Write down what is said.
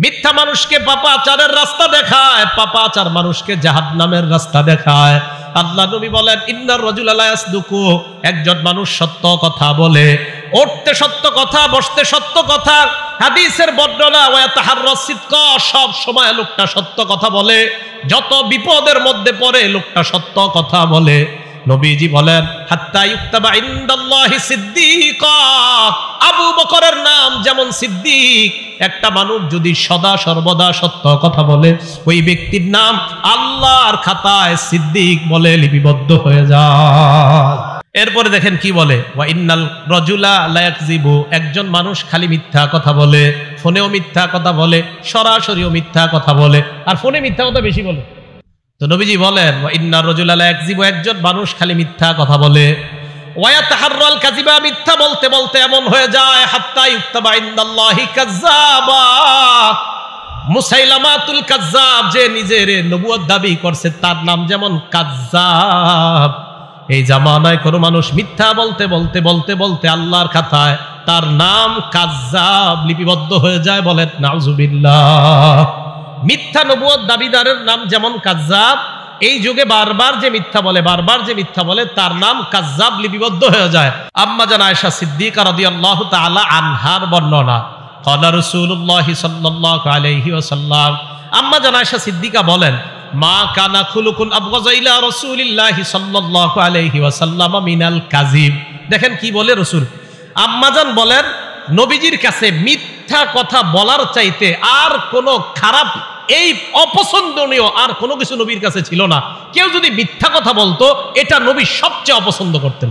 মিথ্যা মানুষকে পাপাচারের রাস্তা দেখায়, পাপাচার মানুষকে জাহান্নামের রাস্তা দেখায়। আল্লাহ নবী বলেন, ইন্নার রাজুলা লা ইয়াসদুকু, একজন মানুষ সত্য কথা বলে, উঠতে সত্য কথা, বসতে সত্য কথা। হাদিসের বর্ণনা, ওয়া তাহাররাস সিদকা, সব সময় লোকটা সত্য কথা বলে, যত বিপদের মধ্যে পড়ে লোকটা সত্য কথা বলে। নবীজি বলেন, হাত্তা ইউক্তাবা ইনদাল্লাহি সিদ্দিকা, আবু বকরের নাম যেমন সিদ্দিক। একটা মানুষ যদি সদা সর্বদা সত্য কথা বলে, ওই ব্যক্তির নাম আল্লাহর খাতায় সিদ্দিক বলে লিপিবদ্ধ হয়ে যায়। এরপরে দেখেন কি বলে, ওয়া ইন্নাল রাজুলা লা ইয়াকযিবু, একজন মানুষ খালি মিথ্যা কথা বলে, ফোনেও মিথ্যা কথা বলে, সরাসরিও মিথ্যা কথা বলে, আর ফোনে মিথ্যা কথা বেশি বলে। তো নবীজি বলেন, ওয়া ইন্নার রাজুলা লা ইয়াকযিবু, একজন মানুষ খালি মিথ্যা কথা বলে, ওয়া ইয়াতাহাররাল কাযিবা, মিথ্যা বলতে বলতে এমন হয়ে যায়, হাত্তা ইউক্তাবা ইনদাল্লাহি কাযযাবা। মুসাইলামাতুল কাযযাব, যে নিজের নবুয়ত দাবি করছে, তার নাম যেমন কাযযাব। এই জামানায় কোনো মানুষ মিথ্যা বলতে বলতে বলতে বলতে আল্লাহর খাতায় তার নাম কাযযাব লিপিবদ্ধ হয়ে যায়। বলেন নাউজুবিল্লাহ। মিথ্যা নবুয়ত দাবিদারের নাম যেমন কাযযাব, এই যুগে বারবার যে মিথ্যা বলে, বারবার যে মিথ্যা বলে, তার নাম কাযযাব লিপিবদ্ধ হয়ে যায়। আম্মা জান আয়েশা সিদ্দিকা রাদিয়াল্লাহু তাআলা আনহার বর্ণনা, ক্বালা রাসূলুল্লাহ সাল্লাল্লাহু আলাইহি ওয়াসাল্লাম, আম্মা জান আয়েশা সিদ্দিকা বলেন, মা কানা খুলুকুন আবগাযা ইলা রাসূলিল্লাহ সাল্লাল্লাহু আলাইহি ওয়াসাল্লাম মিনাল কাযিব। দেখেন কি বলে রাসূল। আম্মা জান বলেন, নবীজির কাছে মিথ্যা কথা বলার চাইতে আর কোনো খারাপ, এই অপছন্দনীয় আর কোনো কিছু নবীর কাছে ছিল না। কেউ যদি মিথ্যা কথা বলতো, এটা নবী সবচেয়ে অপছন্দ করতেন।